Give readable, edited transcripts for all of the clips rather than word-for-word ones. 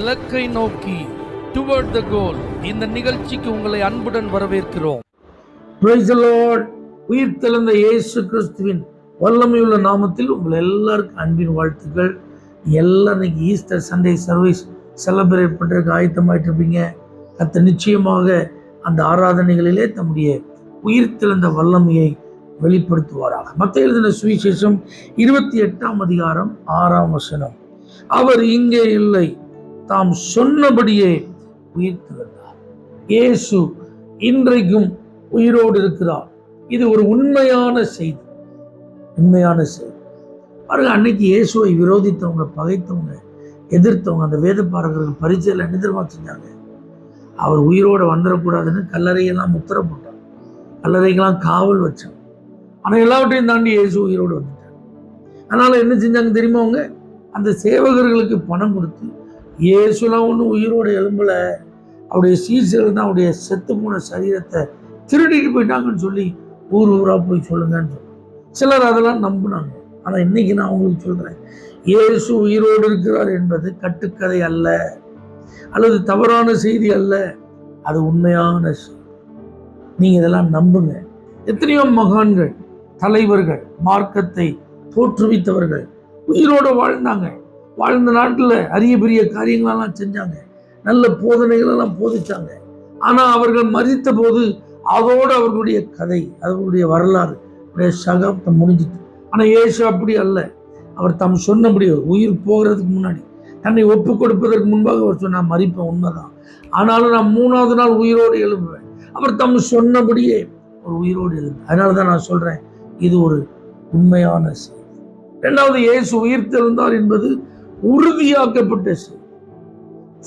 இலக்கை நோக்கி டுவர்ட் த கோல். இந்த நிகழ்ச்சிக்கு உங்களை அன்புடன் வரவேற்கிறோம். Praise the Lord. உயிர்த்தெழுந்த இயேசு கிறிஸ்துவின் வல்லமையுள்ள நாமத்தில் உங்கள் எல்லாருக்கும் அன்பின் வாழ்த்துக்கள். எல்லாம் இன்னைக்கு ஈஸ்டர் சண்டே சர்வீஸ் செலிப்ரேட் பண்ணுறதுக்கு ஆயத்தமாயிட்டு இருப்பீங்க. கர்த்தர் நிச்சயமாக அந்த ஆராதனைகளிலே தம்முடைய உயிர்த்தெழுந்த வல்லமையை வெளிப்படுத்துவாராக. மத்தேயு எழுதின சுவிசேஷம் 28ஆம் அதிகாரம் 6ஆம் வசனம். அவர் இங்கே இல்லை, தாம் சொன்னபடியே உயிர்த்தெழுந்தார். இயேசு இன்றைக்கும் உயிரோடு இருக்கிறார். இது ஒரு உண்மையான செய்தி. உண்மையான செய்தி பாருங்க. அன்னைக்கு இயேசுவை விரோதித்தவங்க, பகைத்தவங்க, எதிர்த்தவங்க, அந்த வேத பாரகர்கள் பரிச்சையில் என்ன தெரியுமா செஞ்சாங்க? அவர் உயிரோடு வந்துடக்கூடாதுன்னு கல்லறையெல்லாம் முத்திர போட்டாங்க, கல்லறைக்கெல்லாம் காவல் வச்சாங்க. ஆனால் எல்லாவற்றையும் தாண்டி இயேசு உயிரோடு வந்துட்டாங்க. அதனால என்ன செஞ்சாங்க தெரியுமா? அவங்க அந்த சேவகர்களுக்கு பணம் கொடுத்து, இயேசுலாம் ஒன்றும் உயிரோடு எழும்பல, அவருடைய சீசர்கள் தான் அவருடைய செத்து போன சரீரத்தை திருடிட்டு போயிட்டாங்கன்னு சொல்லி ஊர் ஊராக போய் சொல்லுங்கன்னு சொல்லி சிலர் அதெல்லாம் நம்பினாங்க. ஆனால் இன்னைக்கு நான் அவங்களுக்கு சொல்கிறேன், இயேசு உயிரோடு இருக்கிறார் என்பது கட்டுக்கதை அல்ல, அல்லது தவறான செய்தி அல்ல, அது உண்மையான செய்தி. நீங்கள் இதெல்லாம் நம்புங்க. எத்தனையோ மகான்கள், தலைவர்கள், மார்க்கத்தை தோற்றுவித்தவர்கள் உயிரோடு வாழ்ந்தாங்க. வாழ்ந்த நாட்டில் அரிய பெரிய காரியங்களெல்லாம் செஞ்சாங்க, நல்ல போதனைகளெல்லாம் போதிச்சாங்க. ஆனால் அவர்கள் மரித்த போது அதோடு அவர்களுடைய கதை, அவர்களுடைய வரலாறு, சகாப்தம் முடிஞ்சிட்டு. ஆனால் இயேசு அப்படி அல்ல. அவர் தாம் சொன்னபடி உயிர் போகிறதுக்கு முன்னாடி, தன்னை ஒப்பு கொடுப்பதற்கு முன்பாக அவர் சொன்னார், மரிப்பேன் உண்மைதான், ஆனாலும் நான் 3ஆவது நாள் உயிரோடு எழும்புவேன். அவர் தாம் சொன்னபடியே ஒரு உயிரோடு எழும்பு. அதனால தான் நான் சொல்கிறேன், இது ஒரு உண்மையான செய்தி. 2வது, இயேசு உயிர்த்தெழுந்தார் என்பது உறுதியாக்கப்பட்ட செய்தி.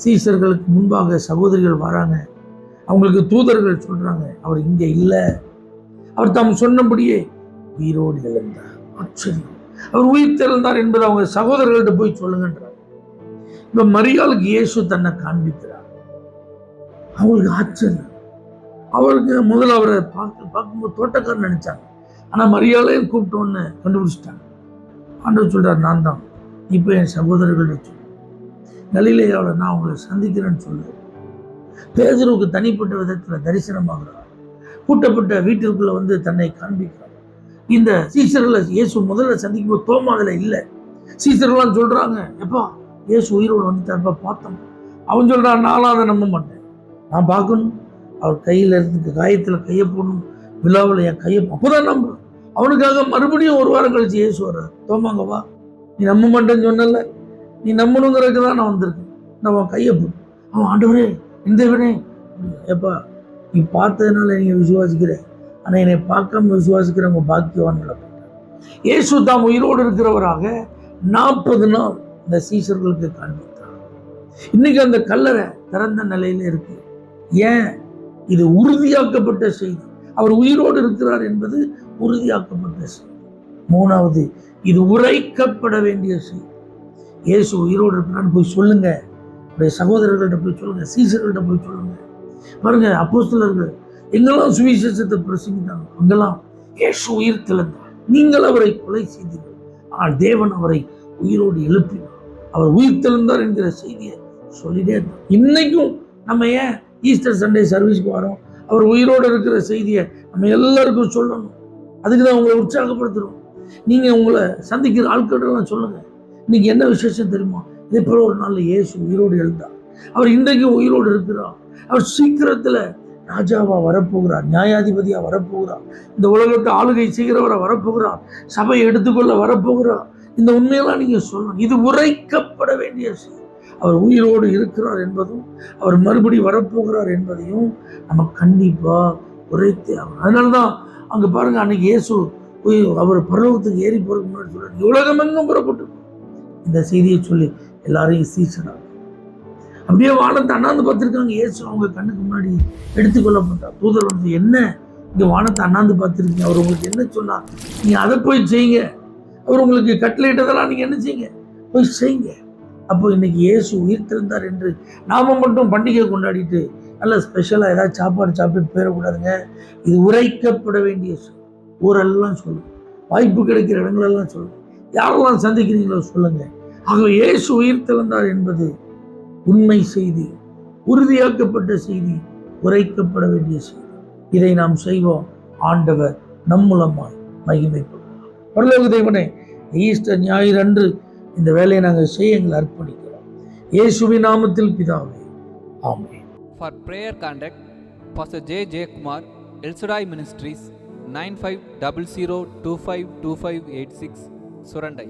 சீசர்களுக்கு முன்பாக சகோதரிகள் வராங்க, அவங்களுக்கு தூதர்கள் சொல்றாங்க, அவர் இங்கே இல்லை, அவர் தாம் சொன்னபடியே உயிரோடு எழுந்தார். ஆச்சரியம். அவர் உயிர்த்தெழுந்தார் என்பது அவங்க சகோதரர்கள்ட்ட போய் சொல்லுங்கன்றார். இப்ப மரியாளுக்கு இயேசு தன்னை காண்பிக்கிறார். அவங்களுக்கு ஆச்சரியம். அவருக்கு முதல்ல அவரை பார்க்கும்போது தோட்டக்காரன் நினைச்சாங்க. ஆனா மரியாளையும் கூப்பிட்டோன்னு கண்டுபிடிச்சிட்டாங்க. ஆண்டவர் சொல்றார், நான் தான், இப்போ என் சகோதரர்கள்ட்ட சொல்லு, கலிலேயாவில் நான் அவங்களை சந்திக்கிறேன்னு சொல்லு. பேதுருவுக்கு தனிப்பட்ட விதத்தில் தரிசனமாகிறார். கூட்டப்பட்ட வீட்டிற்குள்ள வந்து தன்னை காண்பிக்கிறார். இந்த சீசர்களை இயேசு முதல்ல சந்திக்கும் போது தோமா அதில் இல்லை. சீசர்கள்லாம் சொல்றாங்க, எப்பா இயேசு உயிரோடு வந்துட்டார்ப்பா, பார்த்தோம். அவன் சொல்றான், நானும் அதை நம்ப மாட்டேன், நான் பார்க்கணும், அவர் கையில் இருந்து காயத்தில் கையை போடணும், விழாவில் என் கையை, அப்போதான் நம்புறேன். அவனுக்காக மறுபடியும் ஒரு வாரம் கழிச்சு இயேசு வர்றார். தோமாங்க வா, நீ நம்ப மாட்டேன்னு சொன்னல, நீ நம்பணுங்கிறதுக்கு தான் நான் வந்திருக்கேன், நான் உன் கையை போடு. அவன், ஆண்டவரே இந்தவனே, எப்பா நீ பார்த்ததுனால நீங்கள் விசுவாசிக்கிறேன், ஆனால் என்னை பார்க்காம விசுவாசிக்கிறவங்க பாக்கியவான்களை. இயேசு தாம் உயிரோடு இருக்கிறவராக 40 நாள் இந்த சீசர்களுக்கு காண்பித்தார். இன்னைக்கு அந்த கல்லறை திறந்த நிலையில இருக்கு. ஏன்? இது உறுதியாக்கப்பட்ட செய்தி. அவர் உயிரோடு இருக்கிறார் என்பது உறுதியாக்கப்பட்ட செய்தி. 3வது, இது உரைக்கப்பட வேண்டிய செய்தி. இயேசு உயிரோடு இருக்கிறான்னு போய் சொல்லுங்க, சகோதரர்கள்ட்ட போய் சொல்லுங்க, சீசர்கள்ட்ட போய் சொல்லுங்க. பாருங்க, அப்போஸ்தலர்கள் எங்கெல்லாம் சுவிசேஷத்தை பிரசங்கித்தாங்க, அங்கெல்லாம் இயேசு உயிர்த்தெழுந்தார், நீங்கள் அவரை கொலை செய்தீர்கள், ஆனால் தேவன் அவரை உயிரோடு எழுப்பினார், அவர் உயிர்த்தெழுந்தார் என்கிற செய்தியை சொல்லிட்டே இருந்தார். இன்னைக்கும் நம்ம ஏன் ஈஸ்டர் சண்டே சர்வீஸ்க்கு வரோம்? அவர் உயிரோடு இருக்கிற செய்தியை நம்ம எல்லாருக்கும் சொல்லணும். அதுக்கு தான் உங்களை உற்சாகப்படுத்துறோம். நீங்க உங்களை சந்திக்கிற ஆட்களெல்லாம் சொல்லுங்க, இன்னைக்கு என்ன விசேஷம் தெரியுமா? இதே போல ஒரு நாள் இயேசு உயிரோடு எழுந்தார். அவர் இன்றைக்கும் உயிரோடு இருக்கிறார். அவர் சீக்கிரத்துல ராஜாவா வரப்போகிறார், நியாயாதிபதியா வரப்போகிறார், இந்த உலகத்தை ஆளுகை செய்கிறவரை வரப்போகிறார், சபையை எடுத்துக்கொள்ள வரப்போகிறார். இந்த உண்மையெல்லாம் நீங்க சொல்லணும். இது உரைக்கப்பட வேண்டிய செய்தி. அவர் உயிரோடு இருக்கிறார் என்பதும், அவர் மறுபடி வரப்போகிறார் என்பதையும் நம்ம கண்டிப்பா உரைத்தே ஆகணும். அதனாலதான் அங்க பாருங்க, அன்னைக்கு இயேசு அவர் பரலோகத்துக்கு ஏறி போறதுக்கு முன்னாடி சொல்றாரு, உலகமெங்கும் புறப்பட்டு இந்த செய்தியை சொல்லி எல்லாரையும் சீசனாங்க. அப்படியே வானத்தை அண்ணாந்து பார்த்துருக்காங்க. இயேசு அவங்க கண்ணுக்கு முன்னாடி எடுத்துக்கொள்ளப்பட்டார். தூதர் வந்து, என்ன இங்க வானத்தை அண்ணாந்து பார்த்துருக்கீங்க, அவர் உங்களுக்கு என்ன சொன்னார், நீங்க அதை போய் செய்யுங்க, அவர் உங்களுக்கு கட்டளையிட்டதெல்லாம் நீங்க என்ன செய்யுங்க, போய் செய்யுங்க. அப்போ இன்னைக்கு இயேசு உயிர்த்தெழுந்தார் என்று நாம மட்டும் பண்டிகை கொண்டாடிட்டு நல்ல ஸ்பெஷலாக ஏதாவது சாப்பாடு சாப்பிட்டு போயிடக்கூடாதுங்க. இது உரைக்கப்பட வேண்டிய ஊரெல்லாம் சொல்லுங்க, வாய்ப்பு கிடைக்கிற இடங்களெல்லாம் சொல்லுங்க, யாரெல்லாம் சந்திக்கிறீங்களோ சொல்லுங்க. ஆகவே இயேசு உயிர்த்தெழுந்தார் என்பது உண்மை செய்தி, உறுதியாக்கப்பட்ட செய்தி, உரைக்கப்பட வேண்டிய செய்தி. இதை நாம் செய்வோம். ஆண்டவர் நம் மூலமாய் மகிமைப்படுவார். பரலோக தேவனே, ஈஸ்டர் ஞாயிறு அன்று இந்த வேலையை நாங்கள் செய்ய எங்களை அர்ப்பணிக்கிறோம். இயேசுவின் நாமத்தில் பிதாவே, ஆமென். For prayer contact, Pastor J. J. Kumar, El Shaddai Ministries, 9500252586, Surandai.